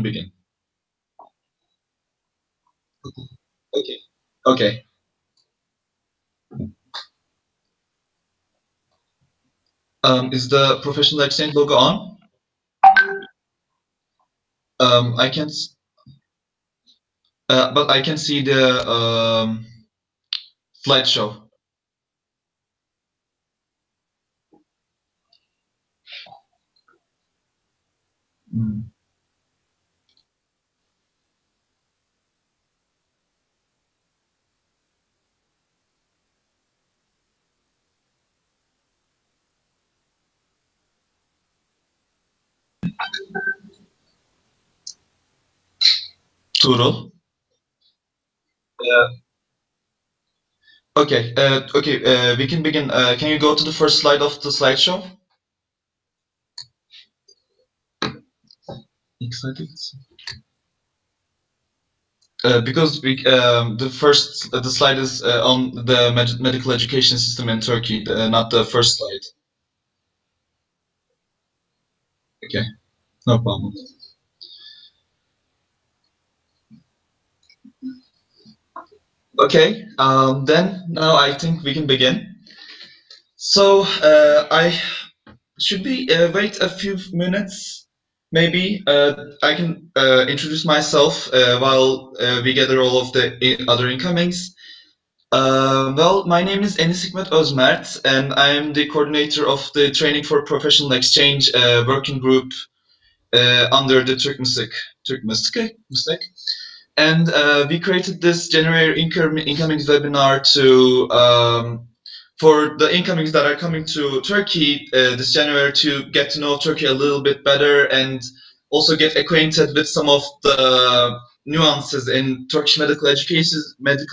can begin. Okay. Okay. Is the professional exchange logo on? I can, but I can see the slideshow. Mm. Tuğrul. Okay. Okay. We can begin. Can you go to the first slide of the slideshow? Excited. Because the first the slide is on the medical education system in Turkey, not the first slide. Okay, no problem. Okay, then now I think we can begin. So I should be wait a few minutes, maybe. I can introduce myself while we gather all of the other incomings. Well, my name is Enis Hikmet Özmert, and I am the coordinator of the Training for Professional Exchange working group under the Turk Meslek. And we created this January incomings webinar to for the incomings that are coming to Turkey this January to get to know Turkey a little bit better and also get acquainted with some of the nuances in Turkish medical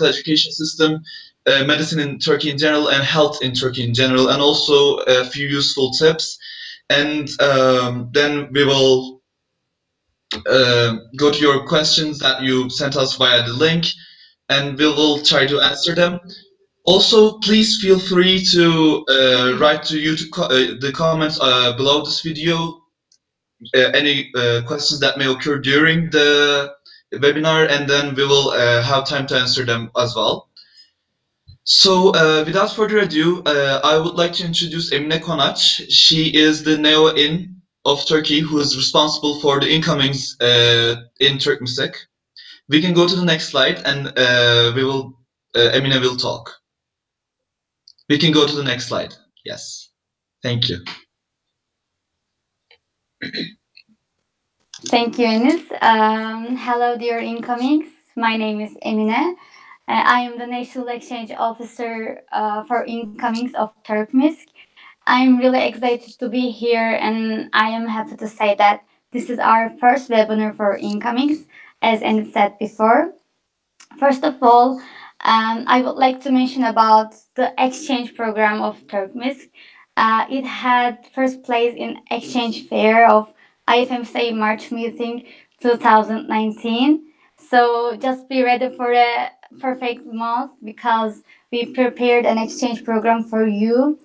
education system, medicine in Turkey in general, and health in Turkey in general, and also a few useful tips. And then we will go to your questions that you sent us via the link, and we will try to answer them. Also, please feel free to write to the comments below this video any questions that may occur during the webinar, and then we will have time to answer them as well. So, without further ado, I would like to introduce Emine Konaç. She is the neo-in of Turkey who is responsible for the incomings in Turkmenistan. We can go to the next slide, and Emine will talk. We can go to the next slide. Yes. Thank you. Thank you, Enis. Hello, dear incomings. My name is Emine. I am the National Exchange Officer for incomings of Turkmenistan. I'm really excited to be here, and I am happy to say that this is our first webinar for incomings, as Enis said before. First of all, I would like to mention about the exchange program of Turkmenistan. It had first place in exchange fair of IFMSA March meeting 2019. So just be ready for a perfect month because we prepared an exchange program for you,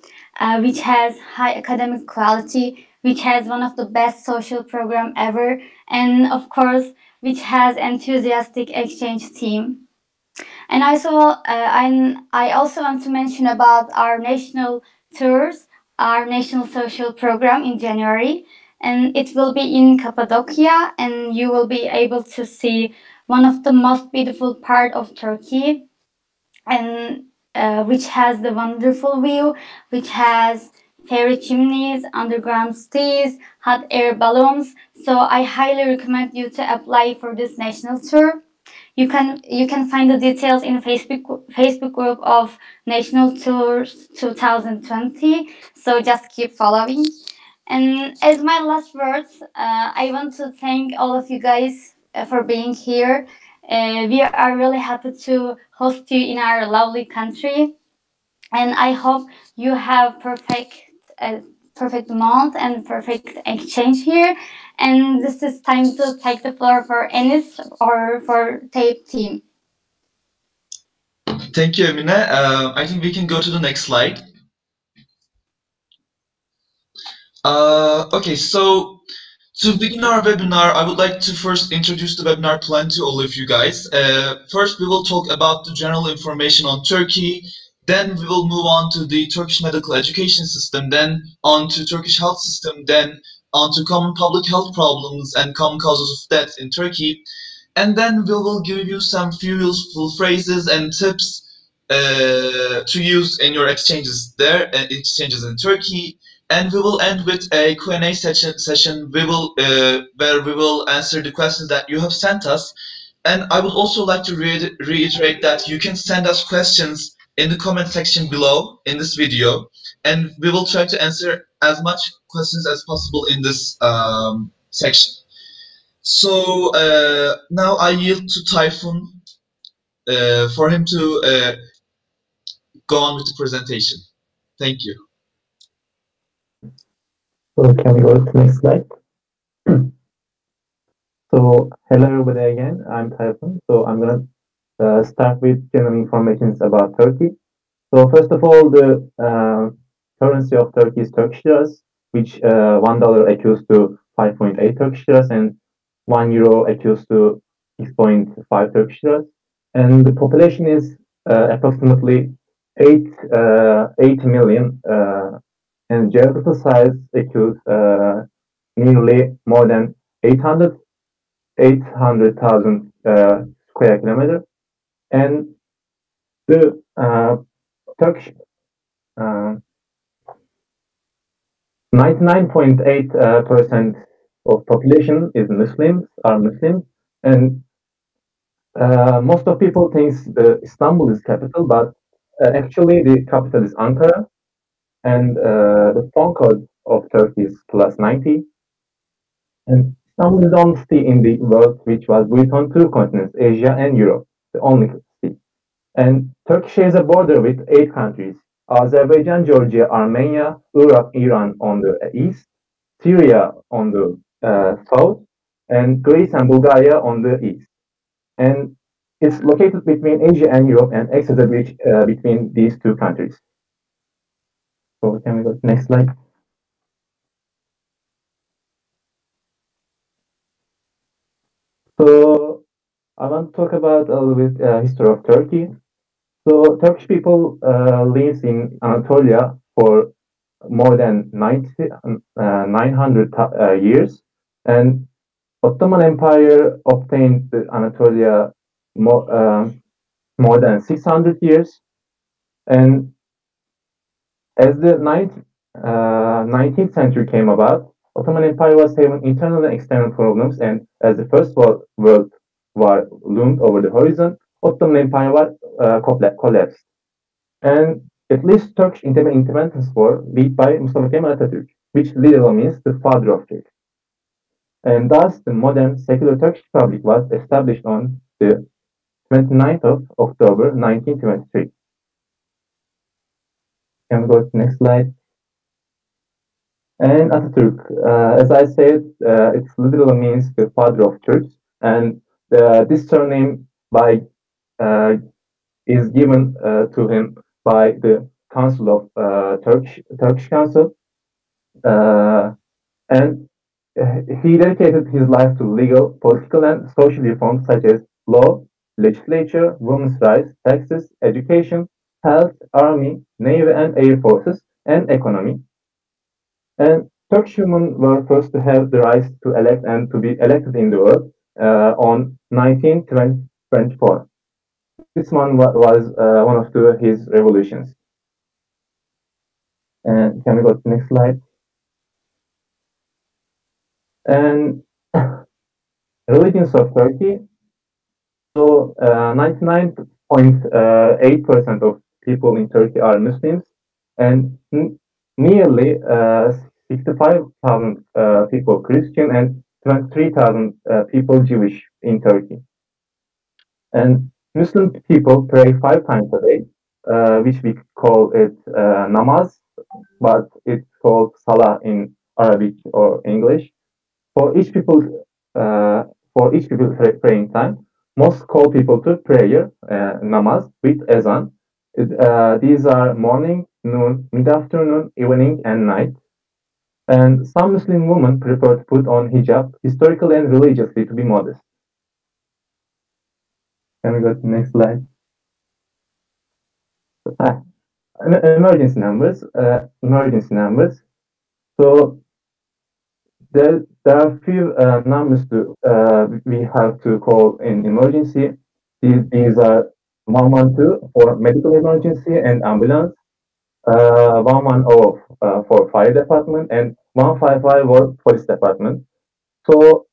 which has high academic quality, which has one of the best social program ever, and of course, which has enthusiastic exchange team. And I also want to mention about our national tours, our national social program in January, and it will be in Cappadocia, and you will be able to see one of the most beautiful part of Turkey, and which has the wonderful view, which has fairy chimneys, underground stays, hot air balloons. So I highly recommend you to apply for this national tour. You can find the details in Facebook group of National Tours 2020. So just keep following. And as my last words, I want to thank all of you guys for being here. We are really happy to host you in our lovely country, and I hope you have perfect month and perfect exchange here. And this is time to take the floor for Enis or for Tape team. Thank you, Emine. I think we can go to the next slide. Okay, so To begin our webinar, I would like to first introduce the webinar plan to all of you guys. First, we will talk about the general information on Turkey. Then we will move on to the Turkish medical education system, then on to Turkish health system, then on to common public health problems and common causes of death in Turkey. And then we will give you some few useful phrases and tips to use in your exchanges in Turkey. And we will end with a Q&A session where we will answer the questions that you have sent us. And I would also like to reiterate that you can send us questions in the comment section below in this video, and we will try to answer as much questions as possible in this section. So now I yield to Typhoon for him to go on with the presentation. Thank you. So can we go to the next slide? So hello everybody again, I'm Typhoon. So I'm gonna start with general information about Turkey. So first of all, the currency of Turkey is Turkish liras, which $1 equals to 5.8 Turkish liras and €1 equals to 6.5 Turkish liras. And the population is approximately 8 million, and geographical size equals nearly more than 800,000 square kilometer. And the Turkish 99.8% of population is Muslims, and most of people think Istanbul is capital, but actually the capital is Ankara, and the phone code of Turkey is +90. And Istanbul is the only city in the world which was built on two continents, Asia and Europe, the only city. And Turkey shares a border with 8 countries: Azerbaijan, Georgia, Armenia, Iraq, Iran on the east, Syria on the south, and Greece and Bulgaria on the east. And it's located between Asia and Europe and acts as a bridge between these two countries. So can we go to the next slide? So I want to talk about a little bit history of Turkey. So Turkish people lives in Anatolia for more than 900 years, and Ottoman Empire obtained the Anatolia more than 600 years. And as the 19th century came about, Ottoman Empire was having internal and external problems, and as the First World War loomed over the horizon, Ottoman Empire collapsed. And it leads to Turkish independence war led by Mustafa Kemal Ataturk, which literally means the father of Turkey. And thus, the modern secular Turkish Republic was established on the 29th of October 1923. Can we go to the next slide? And Ataturk, as I said, it literally means the father of Turks, and this surname is given to him by the Council of Turkish Council, and he dedicated his life to legal, political, and social reforms such as law, legislature, women's rights, taxes, education, health, army, navy and air forces, and economy. And Turkish women were first to have the right to elect and to be elected in the world on 1924. This one was one of his revolutions. And can we go to the next slide? And religions of Turkey. So 99.8% of people in Turkey are Muslims, and nearly 65,000 people Christian and 23,000 people Jewish in Turkey. And Muslim people pray 5 times a day, which we call it namaz, but it's called salah in Arabic or English. For each people, praying time, mosques call people to prayer, namaz with azan. These are morning, noon, mid-afternoon, evening, and night. And some Muslim women prefer to put on hijab historically and religiously to be modest. Can we go to the next slide? Ah, emergency numbers. Emergency numbers. So there are few numbers we have to call in emergency. These are 112 for medical emergency and ambulance, 110 for fire department, and 155 for police department. So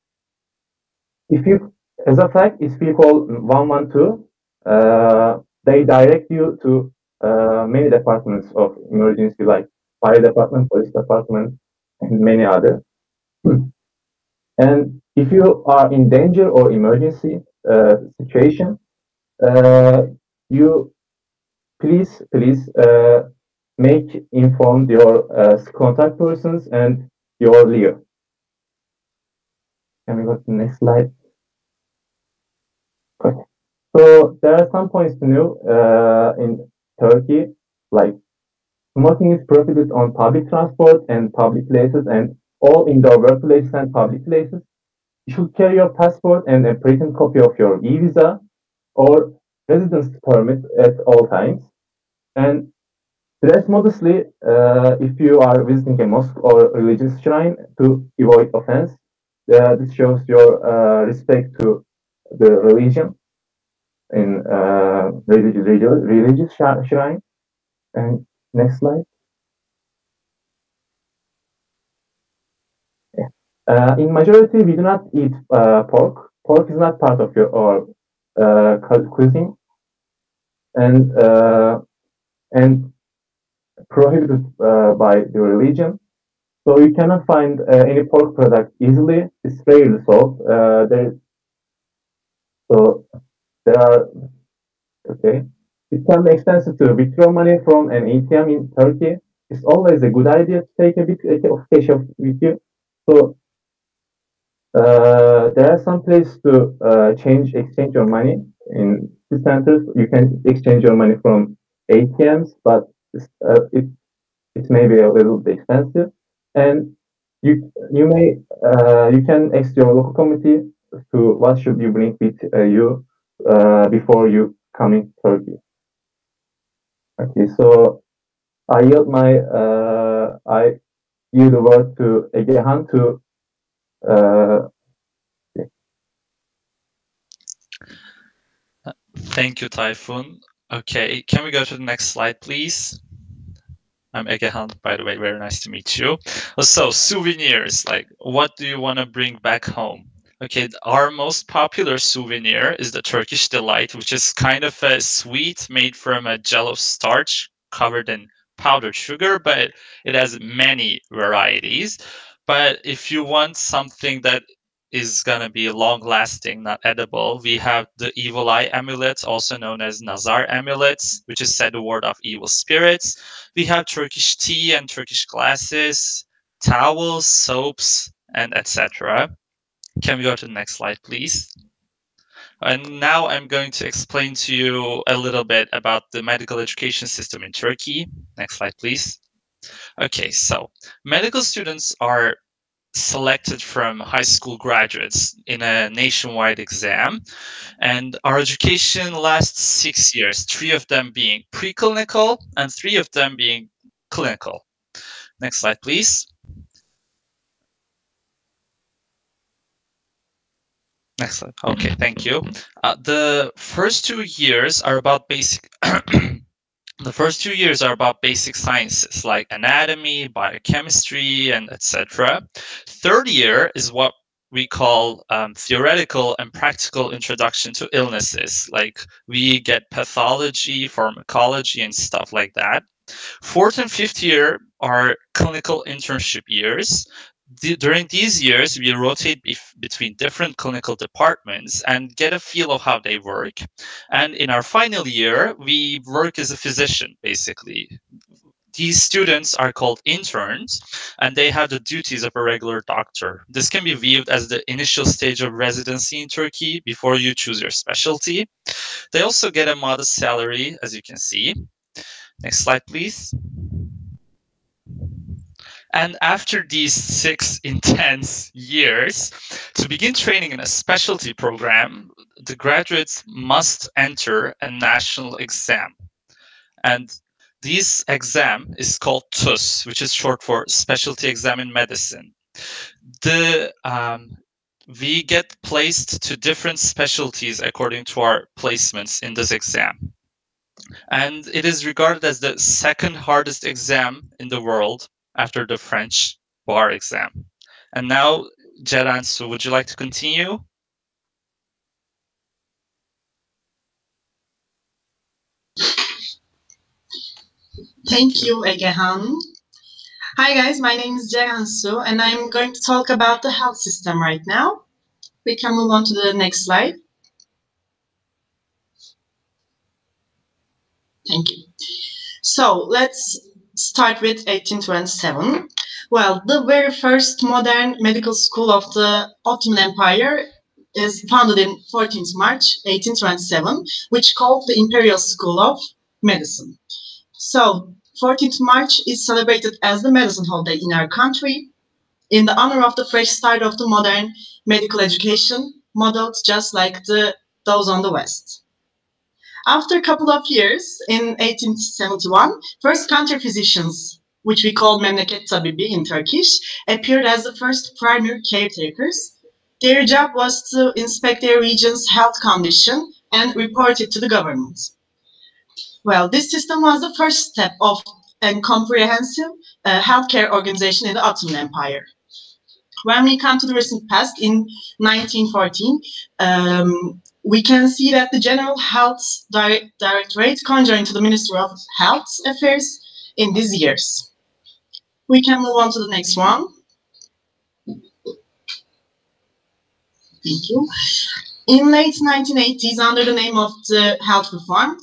if you, as a fact, if you call 112, they direct you to many departments of emergency like fire department, police department, and many other. And if you are in danger or emergency situation, uh, you please make inform your contact persons and your leader. Can we go to the next slide? Okay. So there are some points to know in Turkey, like smoking is prohibited on public transport and public places and all indoor workplaces and public places. You should carry your passport and a printed copy of your e-visa or residence permit at all times. And dress modestly if you are visiting a mosque or religious shrine to avoid offense. This shows your respect to the religion in religious shrine. And next slide. Yeah. In majority, we do not eat pork. Pork is not part of your or cuisine, and and prohibited by the religion. So you cannot find any pork product easily. It's rarely sold. So there are okay. It can be expensive to withdraw money from an ATM in Turkey. It's always a good idea to take a bit of cash with you. So there are some places to exchange your money in the centers. You can exchange your money from ATMs, but it may be a little bit expensive. And you can ask your local committee to what should you bring with you before you come in Turkey. Okay, so I yield the word to Egehan to uh, Thank you, Typhoon. Okay, can we go to the next slide, please? I'm Egehan, by the way. Very nice to meet you. So, souvenirs. Like, what do you want to bring back home? Okay, our most popular souvenir is the Turkish delight, which is kind of a sweet made from a jello starch covered in powdered sugar, but it has many varieties. But if you want something that is gonna be long lasting, not edible, we have the evil eye amulets, also known as Nazar amulets, which is said to ward off evil spirits. We have Turkish tea and Turkish glasses, towels, soaps, and etc. Can we go to the next slide, please? And now I'm going to explain to you a little bit about the medical education system in Turkey. Next slide, please. Okay, so medical students are selected from high school graduates in a nationwide exam. And our education lasts 6 years, 3 of them being preclinical and 3 of them being clinical. Next slide, please. Next slide. Okay, thank you. The first 2 years are about basic. The first 2 years are about basic sciences like anatomy, biochemistry, and etc. Third year is what we call theoretical and practical introduction to illnesses. Like we get pathology, pharmacology, and stuff like that. Fourth and fifth year are clinical internship years. During these years, we rotate between different clinical departments and get a feel of how they work. And in our final year, we work as a physician, basically. These students are called interns, and they have the duties of a regular doctor. This can be viewed as the initial stage of residency in Turkey before you choose your specialty. They also get a modest salary, as you can see. Next slide, please. And after these 6 intense years, to begin training in a specialty program, the graduates must enter a national exam. And this exam is called TUS, which is short for Specialty Exam in Medicine. We get placed to different specialties according to our placements in this exam. And it is regarded as the second hardest exam in the world after the French bar exam. And now, Ceren Su, would you like to continue? Thank you, Egehan. Hi guys, my name is Ceren Su, and I'm going to talk about the health system right now. We can move on to the next slide. Thank you. So let's start with 1827. Well, the very first modern medical school of the Ottoman Empire is founded in 14th March 1827, which called the Imperial School of Medicine. So 14th March is celebrated as the medicine holiday in our country in the honor of the fresh start of the modern medical education modeled just like those on the West. After a couple of years, in 1871, first country physicians, which we call memleket tabibi in Turkish, appeared as the first primary caretakers. Their job was to inspect their region's health condition and report it to the government. Well, this system was the first step of a comprehensive healthcare organization in the Ottoman Empire. When we come to the recent past, in 1914, we can see that the General Health Directorate conjoined to the Ministry of Health Affairs in these years. We can move on to the next one. Thank you. In late 1980s, under the name of the health reform,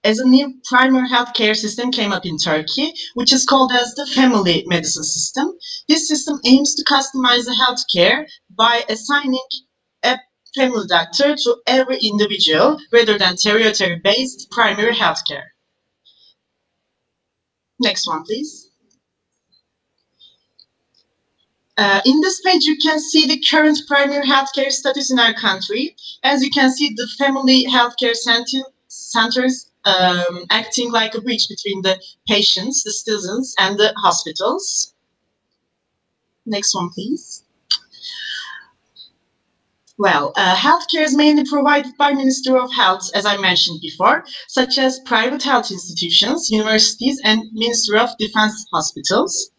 as a new primary healthcare system came up in Turkey, which is called as the family medicine system. This system aims to customize the healthcare by assigning a family doctor to every individual rather than territory-based primary healthcare. Next one, please. In this page, you can see the current primary healthcare status in our country. As you can see, the family healthcare centers acting like a bridge between the patients, the citizens, and the hospitals. Next one, please. Well, healthcare is mainly provided by Ministry of Health, as I mentioned before, such as private health institutions, universities, and Ministry of Defense hospitals.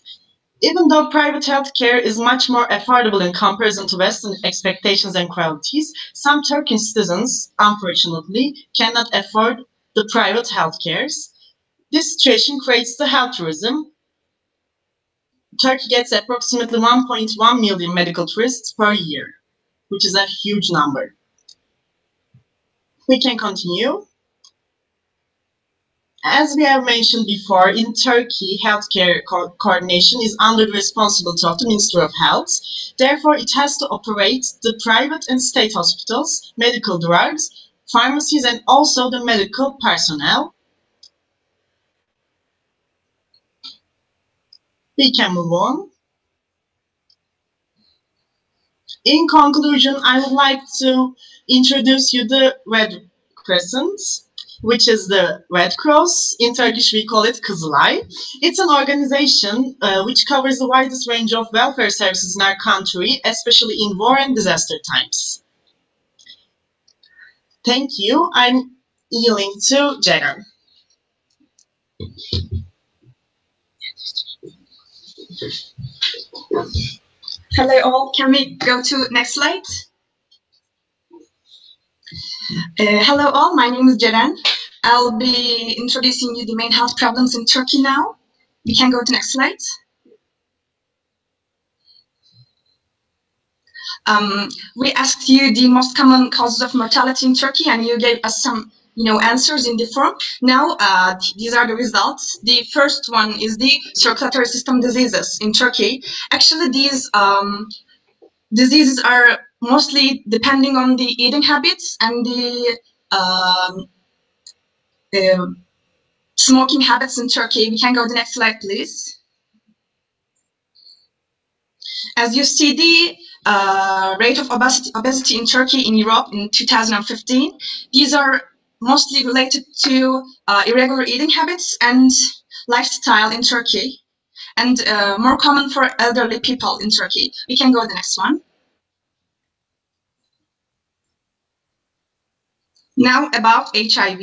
Even though private healthcare is much more affordable in comparison to Western expectations and qualities, some Turkish citizens, unfortunately, cannot afford the private healthcares. This situation creates the health tourism. Turkey gets approximately 1.1 million medical tourists per year, which is a huge number. We can continue. As we have mentioned before, in Turkey, healthcare coordination is under the responsibility of the Ministry of Health. Therefore, it has to operate the private and state hospitals, medical drugs, pharmacies, and also the medical personnel. We can move on. In conclusion, I would like to introduce you the Red Crescent, which is the Red Cross. In Turkish, we call it Kızılay. It's an organization which covers the widest range of welfare services in our country, especially in war and disaster times. Thank you. I'm yielding to Ceren. Hello all, can we go to next slide? Hello all, my name is Ceren. I'll be introducing you the main health problems in Turkey now. We can go to next slide. We asked you the most common causes of mortality in Turkey, and you gave us some answers in the form. Now, these are the results. The first one is the circulatory system diseases in Turkey. Actually, these diseases are mostly depending on the eating habits and the smoking habits in Turkey. We can go to the next slide, please. As you see, the rate of obesity in Turkey in Europe in 2015, these are mostly related to irregular eating habits and lifestyle in Turkey, and more common for elderly people in Turkey. We can go to the next one. Now about HIV.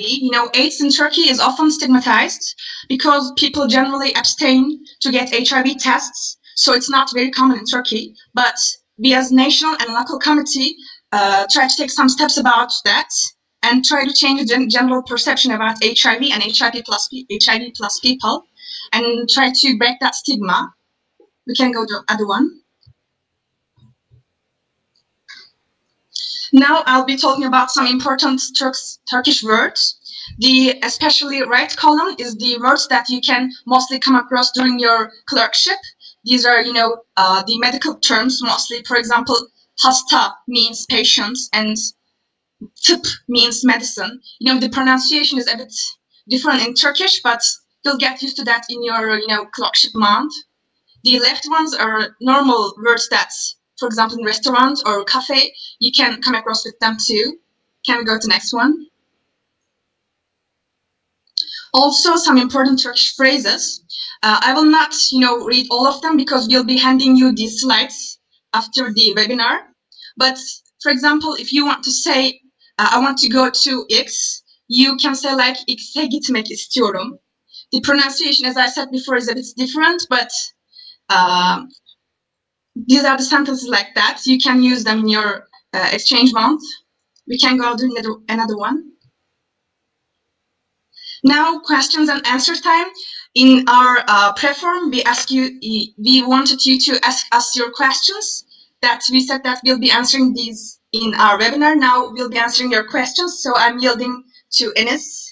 AIDS in Turkey is often stigmatized because people generally abstain to get HIV tests, so it's not very common in Turkey. But we as national and local committee try to take some steps about that and try to change the general perception about HIV and HIV plus people and try to break that stigma. We can go to the other one. Now I'll be talking about some important Turkish words. The especially right column is the words that you can mostly come across during your clerkship. These are, the medical terms mostly. For example, hasta means patient and tıp means medicine. The pronunciation is a bit different in Turkish, but you'll get used to that in your, clerkship month. The left ones are normal words that, for example, in restaurant or cafe, you can come across with them too. Can we go to next one? Also, some important Turkish phrases. I will not, read all of them because we'll be handing you these slides after the webinar. But for example, if you want to say, I want to go to X, you can say like, X'e gitmek istiyorum. The pronunciation, as I said before, is a bit different, but these are the sentences like that. You can use them in your exchange month. We can go to another one. Now, questions and answer time. In our preform, we wanted you to ask us your questions. That we said that we'll be answering these in our webinar. Now we'll be answering your questions. So I'm yielding to Enes.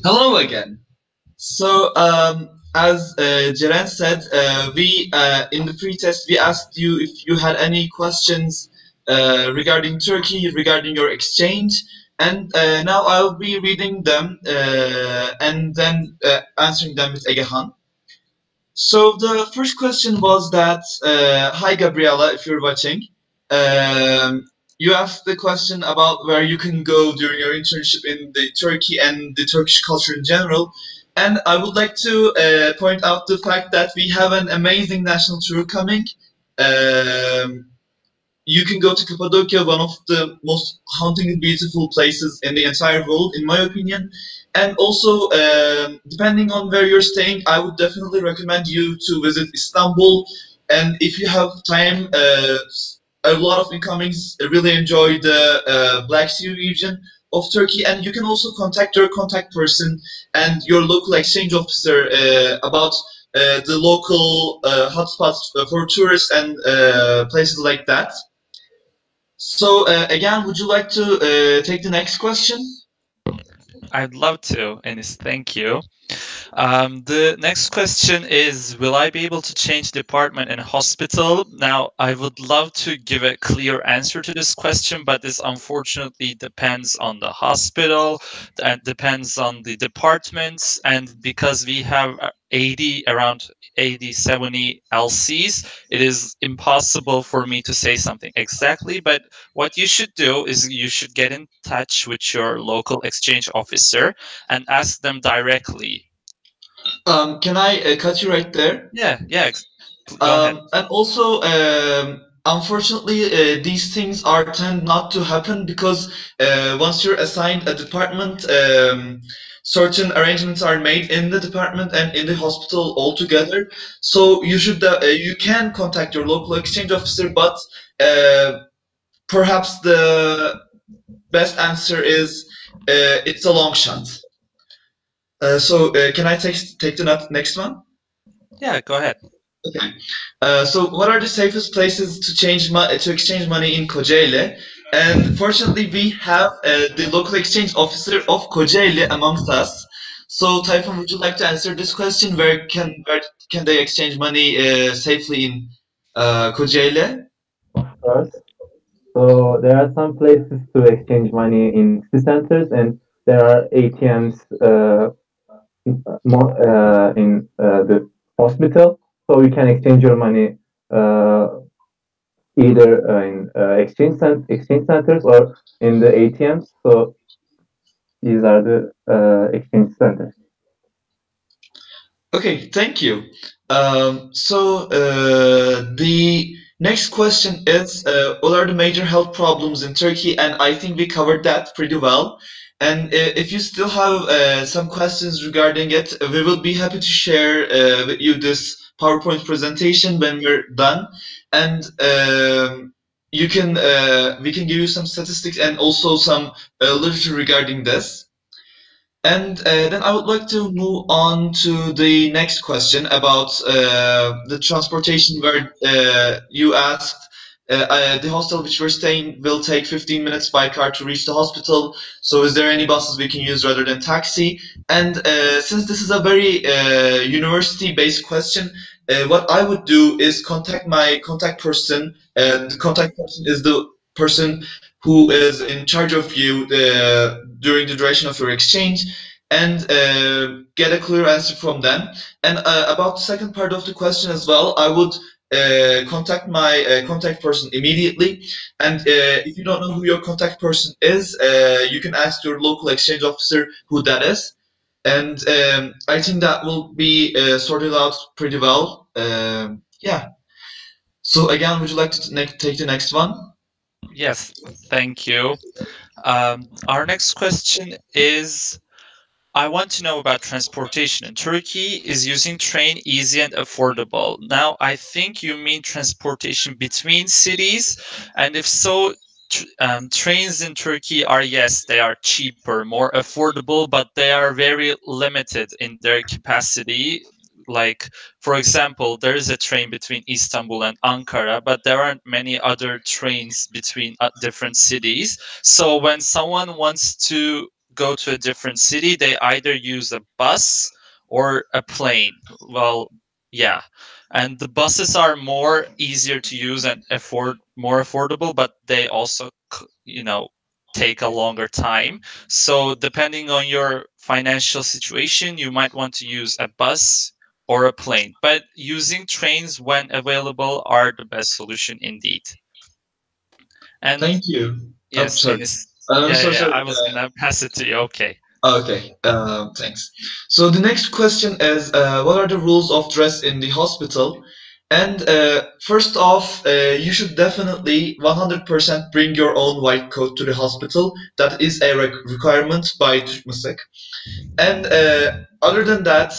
Hello again. So, as Jeren said, we in the pre-test we asked you if you had any questions regarding Turkey, regarding your exchange, and now I'll be reading them and then answering them with Egehan. So the first question was that, hi Gabriela, if you're watching, um, you asked the question about where you can go during your internship in the Turkey and the Turkish culture in general. And I would like to point out the fact that we have an amazing national tour coming. Um, you can go to Cappadocia, one of the most hauntingly beautiful places in the entire world, in my opinion. And also, depending on where you're staying, I would definitely recommend you to visit Istanbul. And if you have time, a lot of incomings really enjoy the Black Sea region of Turkey. And you can also contact your contact person and your local exchange officer about the local hotspots for tourists and places like that. So again, would you like to take the next question? I'd love to, Enis. Thank you. The next question is, will I be able to change department in hospital? Now, I would love to give a clear answer to this question, but this unfortunately depends on the hospital, and depends on the departments, and because we have around 80, 70 LCs, it is impossible for me to say something exactly, but what you should do is you should get in touch with your local exchange officer and ask them directly. Can I cut you right there? Yeah. Go ahead. And also, unfortunately, these things tend not to happen because once you're assigned a department, certain arrangements are made in the department and in the hospital altogether. So you can contact your local exchange officer, but perhaps the best answer is it's a long shot. So can I take the next one? Yeah, go ahead. Okay. So what are the safest places to exchange money in Kocaeli? And fortunately, we have the local exchange officer of Kocaeli amongst us. So Tayfun, would you like to answer this question? Where can they exchange money safely in Kocaeli? Of course. So there are some places to exchange money in city centers, and there are ATMs in the hospital, so you can exchange your money either in exchange centers or in the ATMs. So these are the exchange centers. Okay, thank you. The next question is, what are the major health problems in Turkey? And I think we covered that pretty well. And if you still have some questions regarding it, we will be happy to share with you this PowerPoint presentation when we're done. And you can we can give you some statistics and also some literature regarding this. And then I would like to move on to the next question about the transportation, where you asked the hostel which we're staying will take 15 minutes by car to reach the hospital. So is there any buses we can use rather than taxi? And since this is a very university-based question, what I would do is contact my contact person. The contact person is the person who is in charge of you during the duration of your exchange, and get a clear answer from them. And about the second part of the question as well, I would contact my contact person immediately. And if you don't know who your contact person is, you can ask your local exchange officer who that is. And I think that will be sorted out pretty well. Yeah. So again, would you like to take the next one? Yes, thank you. Our next question is, I want to know about transportation in Turkey. Is using train easy and affordable? Now, I think you mean transportation between cities, and if so, trains in Turkey are, yes, they are cheaper, more affordable, but they are very limited in their capacity. Like, for example, there is a train between Istanbul and Ankara, but there aren't many other trains between different cities. So when someone wants to go to a different city, they either use a bus or a plane. Well, yeah. And the buses are more easier to use and more affordable, but they also, take a longer time. So depending on your financial situation, you might want to use a bus or a plane. But using trains when available are the best solution indeed. And Thank you. Oh, yes, sorry. Enis. Sorry, Yeah. sorry. I was gonna pass it to you. Okay. Okay, thanks. So the next question is, what are the rules of dress in the hospital? And first off, you should definitely 100% bring your own white coat to the hospital. That is a requirement by Turkmesek. And other than that,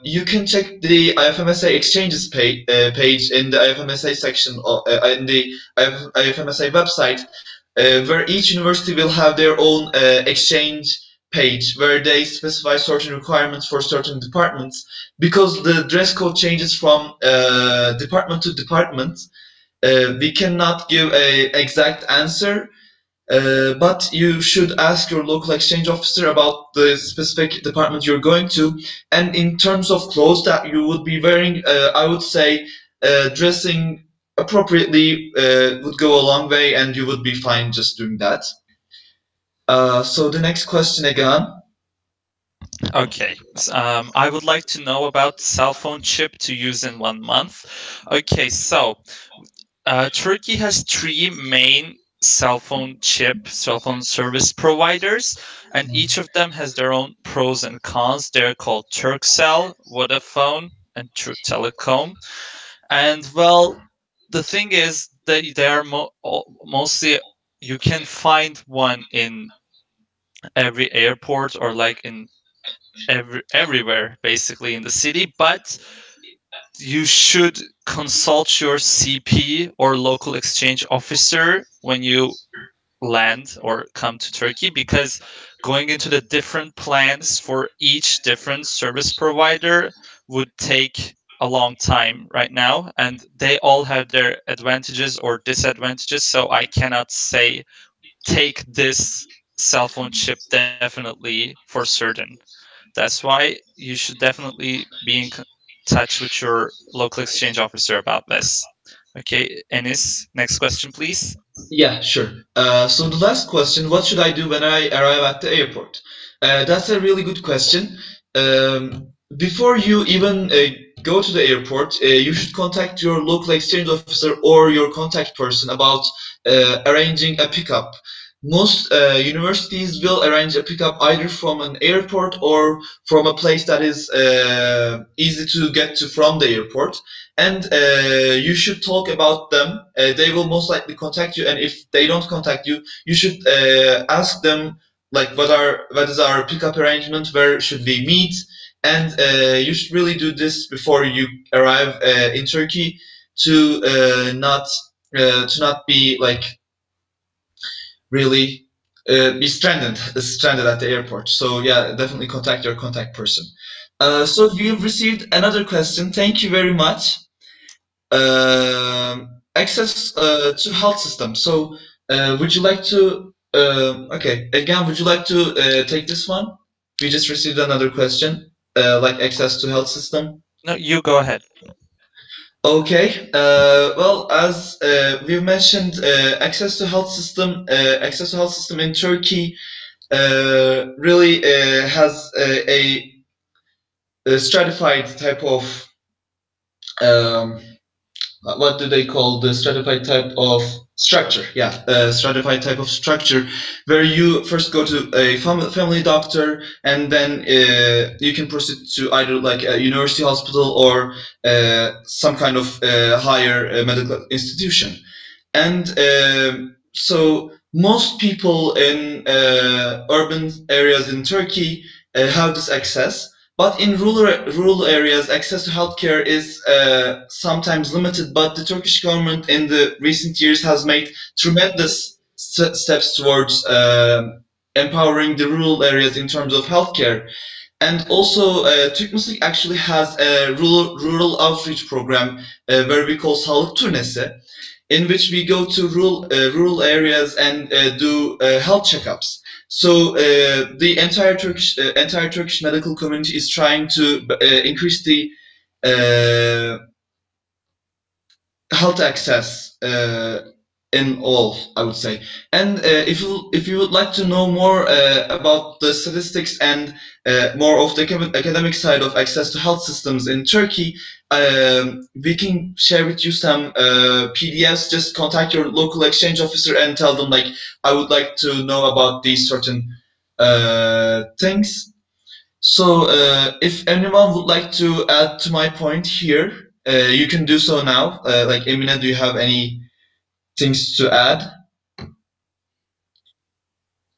you can check the IFMSA exchanges page in the IFMSA section in the IFMSA website, where each university will have their own exchange page where they specify certain requirements for certain departments. Because the dress code changes from department to department, we cannot give a exact answer, but you should ask your local exchange officer about the specific department you're going to. And in terms of clothes that you would be wearing, I would say dressing appropriately would go a long way, and you would be fine just doing that. So the next question again. Okay. I would like to know about cell phone chip to use in 1 month. Okay, so Turkey has three main cell phone service providers, and each of them has their own pros and cons. They're called Turkcell, Vodafone, and Turk Telecom. And well, the thing is that they are mostly, you can find one in every airport or like in everywhere basically in the city, but you should consult your CP or local exchange officer when you land or come to Turkey, because going into the different plans for each different service provider would take a long time right now, and they all have their advantages or disadvantages. So I cannot say take this cell phone chip definitely for certain. That's why you should definitely be in touch with your local exchange officer about this. Okay, Enis, next question, please. Yeah, sure. So the last question, what should I do when I arrive at the airport? That's a really good question. before you even go to the airport, you should contact your local exchange officer or your contact person about arranging a pickup. Most universities will arrange a pickup either from an airport or from a place that is easy to get to from the airport. And you should talk about them. They will most likely contact you, and if they don't contact you, you should ask them like what is our pickup arrangement, where should we meet, and you should really do this before you arrive in Turkey to not be like really be stranded at the airport. So yeah, definitely contact your contact person. So we've received another question. Thank you very much. Access to health system. So would you like to okay, again, would you like to take this one? We just received another question, like access to health system. No, you go ahead. Okay. Well, as we've mentioned, access to health system in Turkey really has a stratified type of um, what do they call the stratified type of structure? Yeah, stratified type of structure, where you first go to a family doctor, and then you can proceed to either like a university hospital or some kind of higher medical institution. And so most people in urban areas in Turkey have this access. But in rural areas, access to healthcare is sometimes limited. But the Turkish government in the recent years has made tremendous steps towards empowering the rural areas in terms of healthcare. And also, Turkmuslik actually has a rural outreach program where we call Sağlık Turnesi, in which we go to rural areas and do health checkups. So the entire Turkish medical community is trying to increase the uh, health access in all, I would say. And if you would like to know more about the statistics and more of the academic side of access to health systems in Turkey, we can share with you some PDFs. Just contact your local exchange officer and tell them like, I would like to know about these certain things. So if anyone would like to add to my point here, you can do so now. Like Emine, do you have any things to add?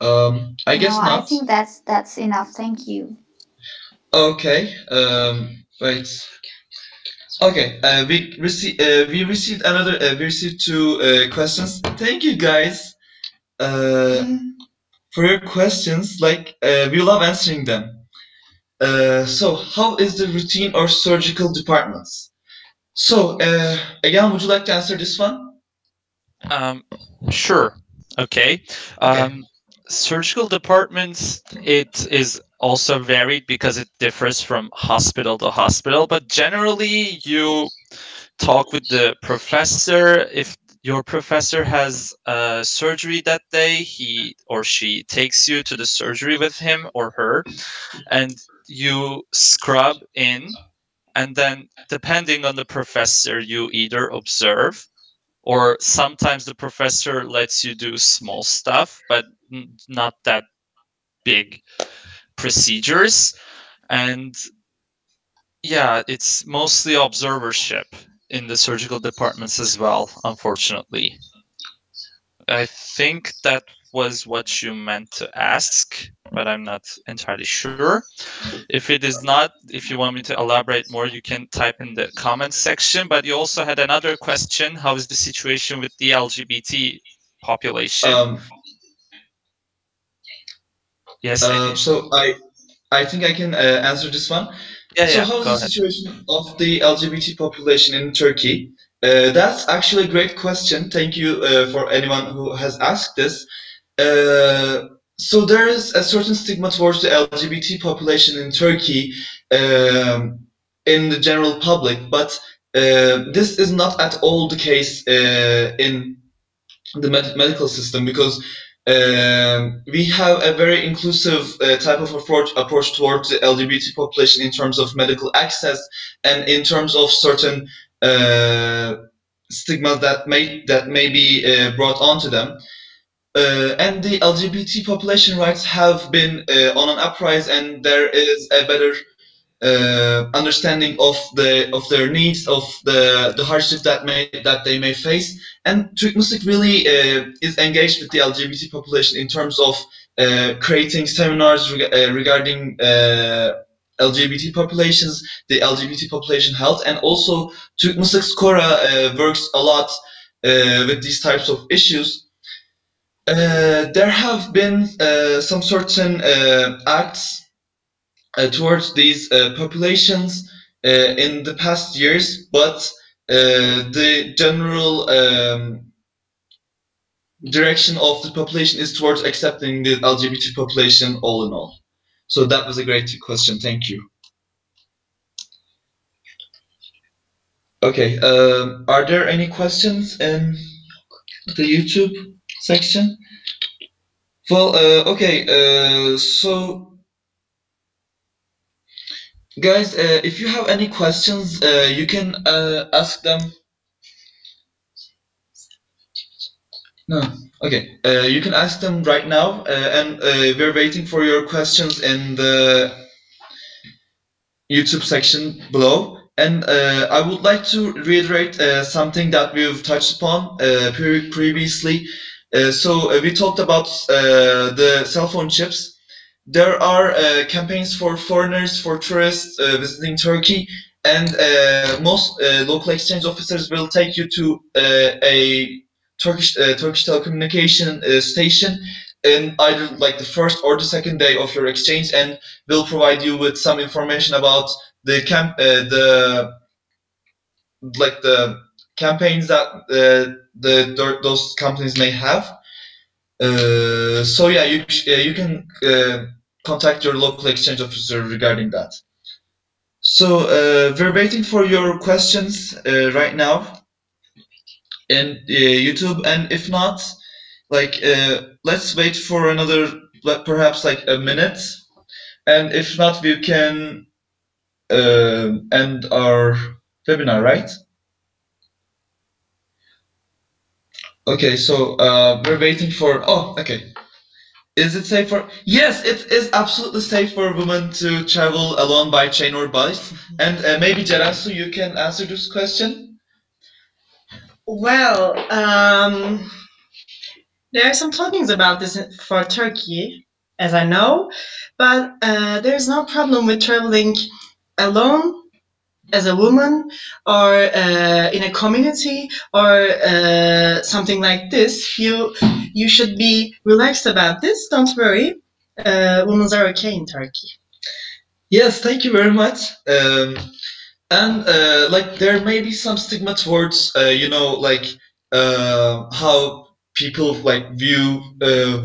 I No, guess I not. think that's enough. Thank you. Okay. Wait. Okay. We received two questions. Thank you guys for your questions. Like we love answering them. So how is the routine or surgical departments? So again, would you like to answer this one? Sure. Okay. Okay. Surgical departments, it is also varied because it differs from hospital to hospital, but generally you talk with the professor. If your professor has surgery that day, he or she takes you to the surgery with him or her, and you scrub in, and then depending on the professor, you either observe, or sometimes the professor lets you do small stuff, but not that big procedures. And yeah, it's mostly observership in the surgical departments as well, unfortunately. I think that was what you meant to ask, but I'm not entirely sure. If it is not, if you want me to elaborate more, you can type in the comments section. But you also had another question. How is the situation with the LGBT population? Yes, Emin. So I think I can answer this one. So Yeah, how is go the ahead. situation of the LGBT population in Turkey? That's actually a great question. Thank you for anyone who has asked this. So there is a certain stigma towards the LGBT population in Turkey in the general public, but this is not at all the case in the medical system, because We have a very inclusive type of approach towards the LGBT population in terms of medical access and in terms of certain uh, stigmas that may be brought onto them. And the LGBT population rights have been on an uprise, and there is a better understanding of their needs, of the hardships that they may face. And Türk Music really is engaged with the LGBT population in terms of creating seminars regarding LGBT populations, the LGBT population health, and also Türk Music Skora works a lot with these types of issues. There have been some certain acts towards these populations in the past years, but the general direction of the population is towards accepting the LGBT population all in all. So that was a great question. Thank you. Okay, are there any questions in the YouTube section? Well, okay, so guys, if you have any questions, you can ask them. No, okay. You can ask them right now, and we're waiting for your questions in the YouTube section below. And I would like to reiterate something that we've touched upon previously. So we talked about the cell phone chips. There are campaigns for foreigners, for tourists visiting Turkey, and most local exchange officers will take you to a Turkish telecommunication station in either like the first or the second day of your exchange, and will provide you with some information about the like the campaigns that those companies may have. So yeah, you can contact your local exchange officer regarding that. So we're waiting for your questions right now in YouTube, and if not, like let's wait for another perhaps like a minute, and if not, we can end our webinar, right? Okay, so we're waiting for. Oh, okay. Is it safe for? Yes, it is absolutely safe for women to travel alone by train or bus. And maybe Cerensu, you can answer this question. Well, there are some talkings about this for Turkey, as I know, but there's no problem with traveling alone as a woman or in a community or something like this. You should be relaxed about this. Don't worry. Women are okay in Turkey. Yes, thank you very much. And like there may be some stigma towards like how people like view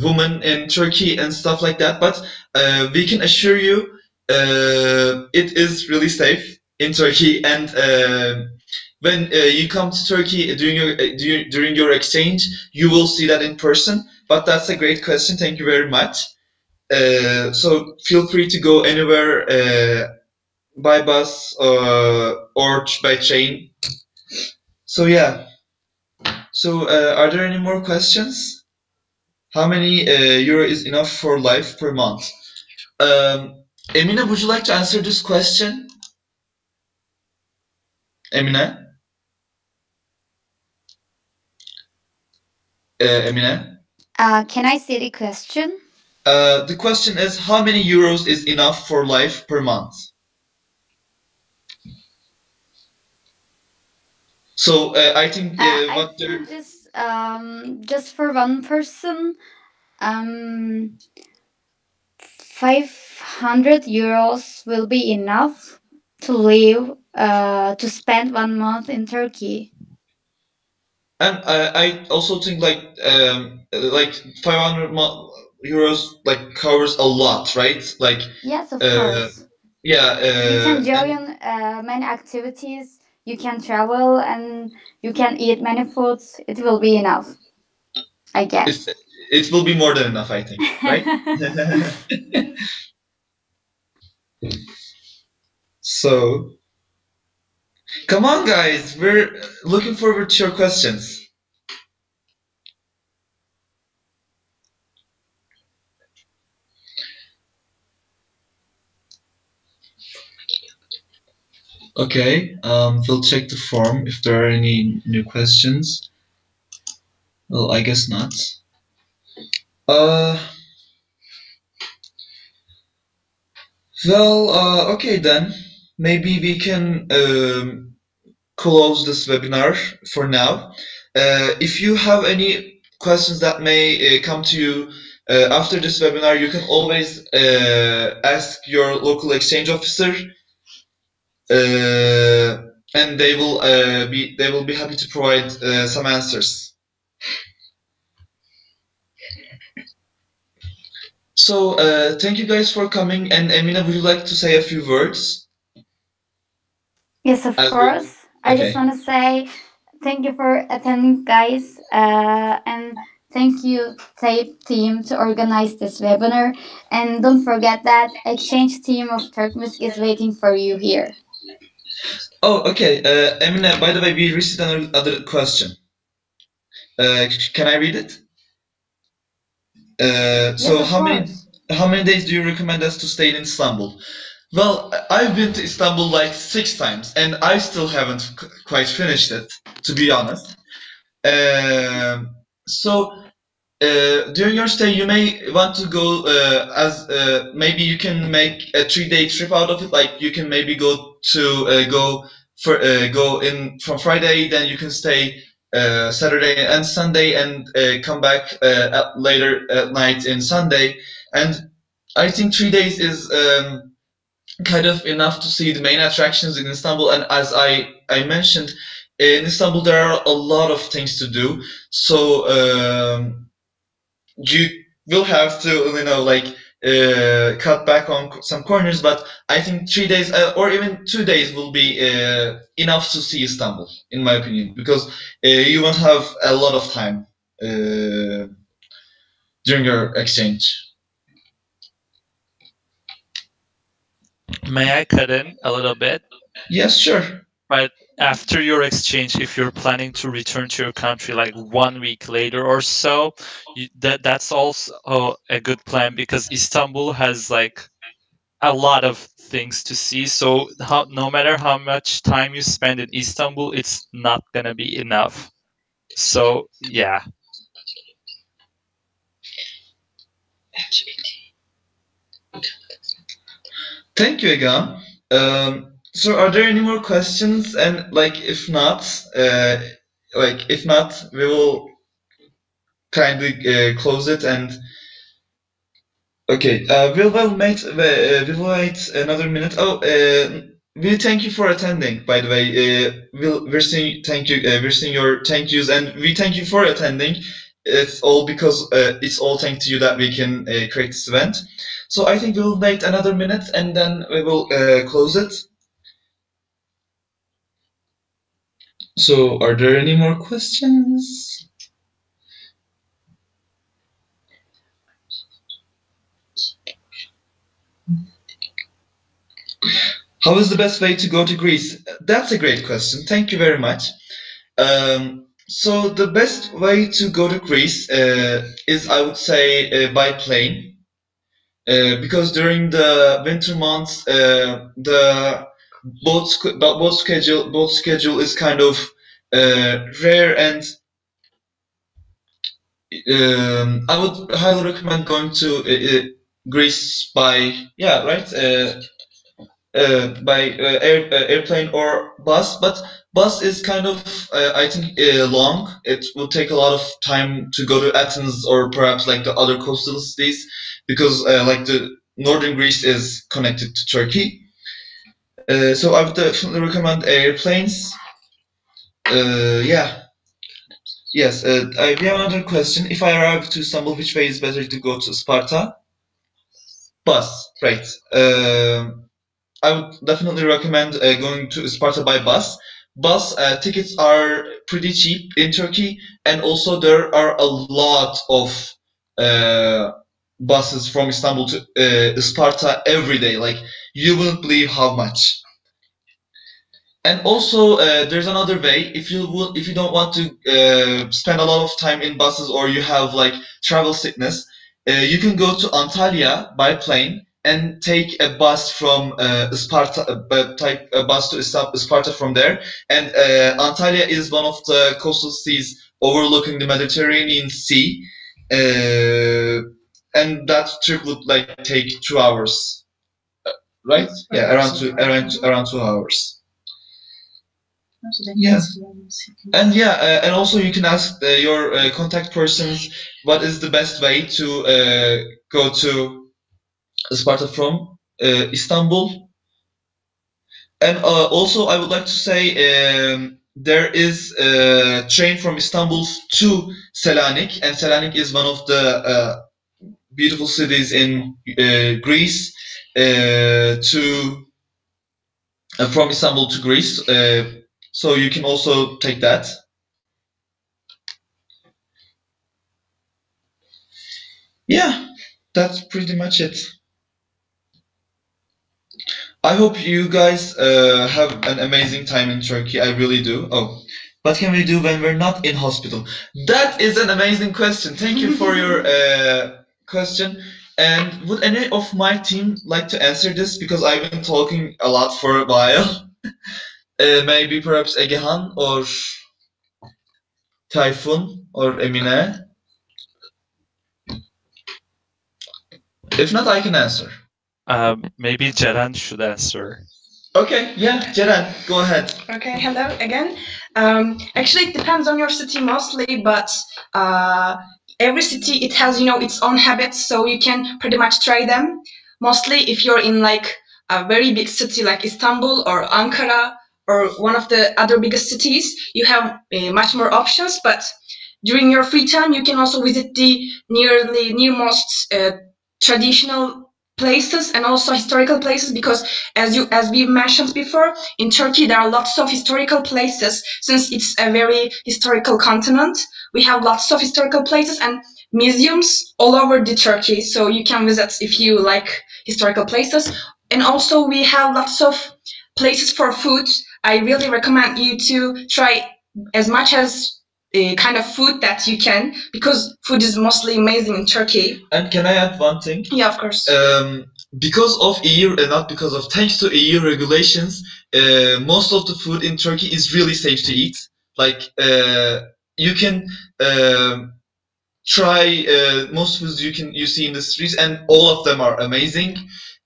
women in Turkey and stuff like that. But we can assure you, it is really safe in Turkey. And when you come to Turkey during your exchange, you will see that in person. But that's a great question. Thank you very much. So feel free to go anywhere. By bus or by train. So yeah. So are there any more questions? How many euro is enough for life per month? Emine, would you like to answer this question? Emine? Emine? Can I see the question? The question is, how many euros is enough for life per month? So I think I think just for one person, 500 euros will be enough to live to spend 1 month in Turkey. And I also think like 500 euros like covers a lot, right? Like Yes, of course. yeah. You can And join many activities. You can travel and you can eat many foods. It will be enough. I guess. It will be more than enough, I think, right? So, come on, guys. We're looking forward to your questions. Okay, we'll check the form if there are any new questions. Well, I guess not. Uh, okay then. Maybe we can close this webinar for now. If you have any questions that may come to you after this webinar, you can always ask your local exchange officer, and they will be happy to provide some answers. So thank you guys for coming. And Emina, would you like to say a few words? Yes, of course. I just want to say thank you for attending, guys, and thank you, TAPE team, to organize this webinar. And don't forget that exchange team of Turkmusk is waiting for you here. Oh, okay. Emine, by the way, we received another question. Can I read it? So Yes, how many days do you recommend us to stay in Istanbul? Well, I've been to Istanbul like 6 times, and I still haven't quite finished it, to be honest. So during your stay, you may want to go as maybe you can make a 3-day trip out of it. Like you can maybe go in from Friday, then you can stay Saturday and Sunday, and come back later at night in Sunday. And I think 3 days is kind of enough to see the main attractions in Istanbul. And as I mentioned, in Istanbul there are a lot of things to do. So you will have to, cut back on some corners. But I think 3 days or even 2 days will be enough to see Istanbul, in my opinion, because you won't have a lot of time during your exchange. May I cut in a little bit? Yes, sure. But after your exchange, if you're planning to return to your country like 1 week later or so, that's also a good plan, because Istanbul has like a lot of things to see. So no matter how much time you spend in Istanbul, it's not gonna be enough. So yeah. Thank you, Egan. So are there any more questions? And if not, we will kindly close it. And okay, we'll wait another minute. Oh, we thank you for attending. By the way, we're seeing we're seeing your thank yous, and we thank you for attending. It's all because it's all thanks to you that we can create this event. So I think we'll wait another minute, and then we will close it. So, are there any more questions? How is the best way to go to Greece? That's a great question. Thank you very much. So the best way to go to Greece is, I would say, by plane, because during the winter months, the boat schedule is kind of rare, and I would highly recommend going to Greece by airplane or bus. But bus is kind of I think long. It will take a lot of time to go to Athens or perhaps like the other coastal cities, because the northern Greece is connected to Turkey. So I would definitely recommend airplanes. Yeah. Yes, we have another question. If I arrive to Istanbul, which way is better to go to Sparta? Bus, right. I would definitely recommend going to Sparta by bus. bus tickets are pretty cheap in Turkey, and also there are a lot of buses from Istanbul to Sparta every day. Like, you wouldn't believe how much. And also, there's another way. If you don't want to spend a lot of time in buses, or you have like travel sickness, you can go to Antalya by plane and take a bus from Sparta. Take a bus to Sparta from there. And Antalya is one of the coastal cities overlooking the Mediterranean Sea. And that trip would like take 2 hours, right? Yeah, around 2 hours. Yeah. And yeah, and also you can ask your contact persons what is the best way to go to Sparta from Istanbul. And also I would like to say there is a train from Istanbul to Selanik, and Selanik is one of the beautiful cities in Greece, from Istanbul to Greece. So you can also take that. Yeah, that's pretty much it. I hope you guys have an amazing time in Turkey. I really do. Oh, what can we do when we're not in hospital? That is an amazing question. Thank you for your question. And would any of my team like to answer this? Because I've been talking a lot for a while. Maybe perhaps Egehan or Tayfun or Emine. If not, I can answer. Maybe Ceren should answer. Okay, yeah, Ceren, go ahead. Okay, hello again. Actually, it depends on your city mostly, but every city it has its own habits, so you can pretty much try them. Mostly, if you're in like a very big city like Istanbul or Ankara or one of the other biggest cities, you have much more options. But during your free time, you can also visit the nearmost traditional places and also historical places, because as we mentioned before, in Turkey there are lots of historical places. Since it's a very historical continent, we have lots of historical places and museums all over the Turkey, so you can visit if you like historical places. And also we have lots of places for food. I really recommend you to try as much as kind of food that you can, because food is mostly amazing in Turkey. And can I add one thing? Yeah, of course. Because of EU, not because of, thanks to EU regulations, most of the food in Turkey is really safe to eat. Like, you can try most foods you see in the streets, and all of them are amazing.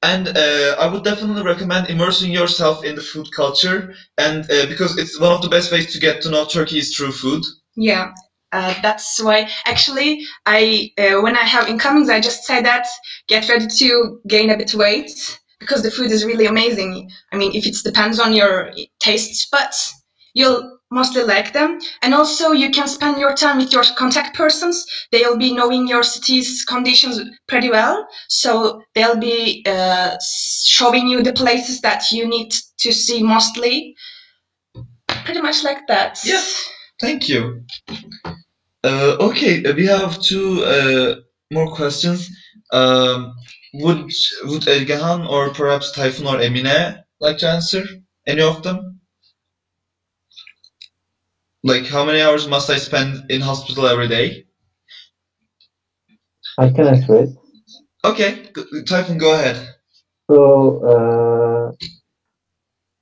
And I would definitely recommend immersing yourself in the food culture, and because it's one of the best ways to get to know Turkey is through food. Yeah, that's why actually I when I have incomings, I just say that get ready to gain a bit weight, because the food is really amazing. I mean, if it depends on your tastes, but you'll mostly like them. And also you can spend your time with your contact persons. They'll be knowing your city's conditions pretty well, so they'll be showing you the places that you need to see mostly. Pretty much like that. Yeah. Thank you. Okay, we have two more questions. Would Ergahan or perhaps Tayfun or Emine like to answer? Any of them? Like, how many hours must I spend in hospital every day? I can answer it. Okay, Tayfun, go ahead. So,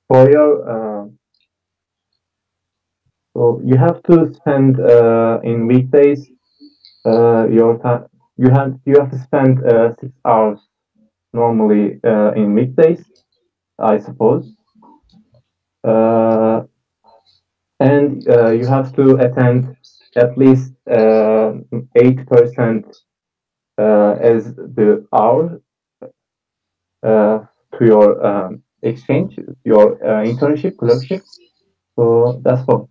for your so you have to spend in weekdays your time. You have to spend 6 hours normally in weekdays, I suppose. And you have to attend at least 8% as the hour to your exchange, your internship, clerkship. So that's all.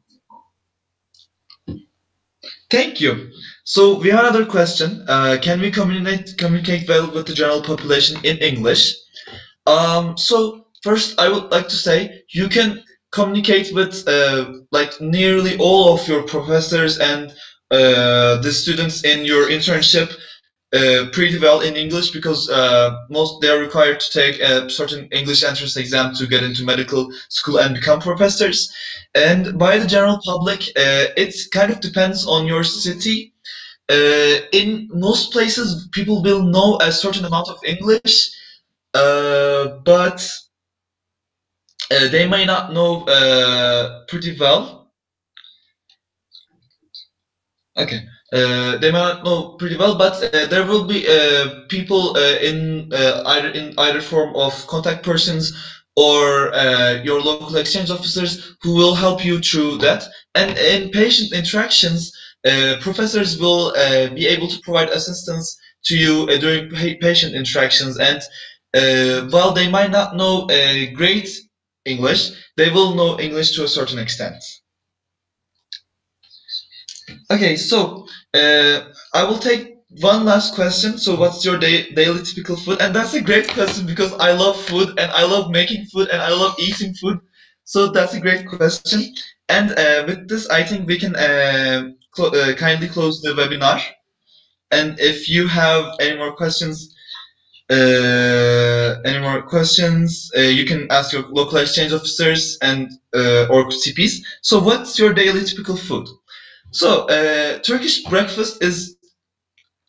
Thank you. So we have another question. Can we communicate well with the general population in English? So first, I would like to say you can communicate with like nearly all of your professors and the students in your internship pretty well in English, because most they are required to take a certain English entrance exam to get into medical school and become professors. And by the general public, it kind of depends on your city. In most places, people will know a certain amount of English, but they may not know pretty well. Okay. They may not know pretty well, but there will be people in either form of contact persons or your local exchange officers who will help you through that. And in patient interactions, professors will be able to provide assistance to you during patient interactions. And while they might not know great English, they will know English to a certain extent. Okay, so I will take one last question. So, what's your daily typical food? And that's a great question because I love food and I love making food and I love eating food. So that's a great question. And with this, I think we can kindly close the webinar. And if you have any more questions, you can ask your local exchange officers and or CPs. So, what's your daily typical food? So, Turkish breakfast is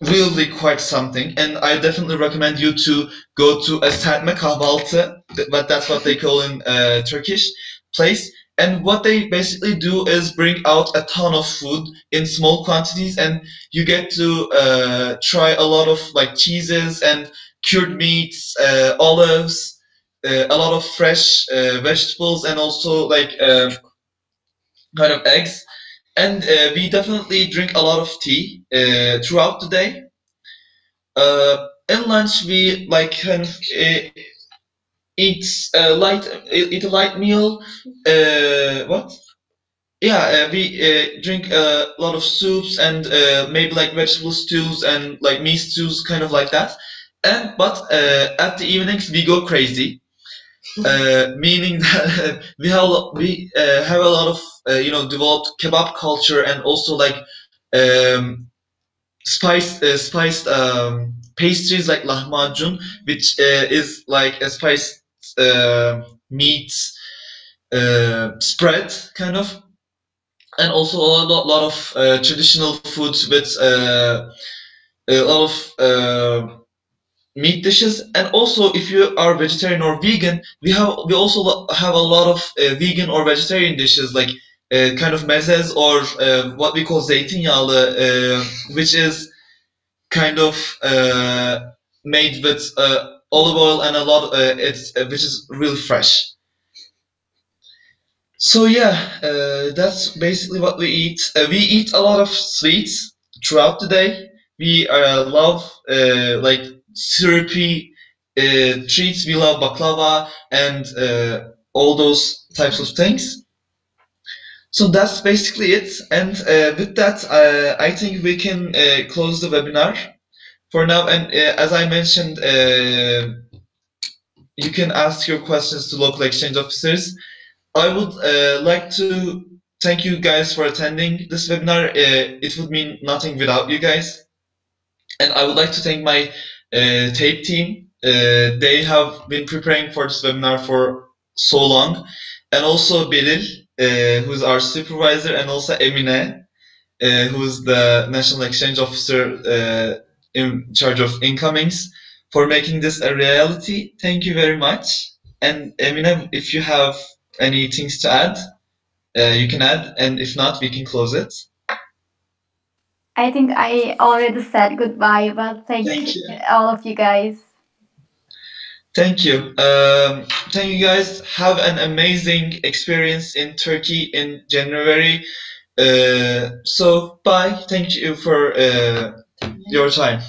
really quite something, and I definitely recommend you to go to a serpme kahvaltı, but that's what they call in Turkish place. And what they basically do is bring out a ton of food in small quantities, and you get to try a lot of like cheeses and cured meats, olives, a lot of fresh vegetables, and also like kind of eggs. And we definitely drink a lot of tea throughout the day. In lunch, we like kind of eat a light meal. What? Yeah, we drink a lot of soups and maybe like vegetable stews and like meat stews, kind of like that. And but at the evenings we go crazy, meaning that we have a lot of developed kebab culture, and also like um, spiced pastries like lahmacun, which is like a spiced meat spread kind of, and also lot of traditional foods with a lot of meat dishes. And also, if you are vegetarian or vegan, we also have a lot of vegan or vegetarian dishes like kind of mezes, or what we call zeytinyağlı, which is kind of made with olive oil and a lot it's which is really fresh. So yeah, that's basically what we eat. We eat a lot of sweets throughout the day. We love like syrupy treats. We love baklava and all those types of things. So that's basically it. And with that, I think we can close the webinar for now. And as I mentioned, you can ask your questions to local exchange officers. I would like to thank you guys for attending this webinar. It would mean nothing without you guys. And I would like to thank my tape team. They have been preparing for this webinar for so long. And also Beril, who's our supervisor, and also Emine, who's the National Exchange Officer in charge of incomings, for making this a reality. Thank you very much. And Emine, if you have any things to add, you can add, and if not, we can close it. I think I already said goodbye, but thank you. all of you guys. Thank you. Thank you guys. Have an amazing experience in Turkey in January. So bye. Thank you for your time.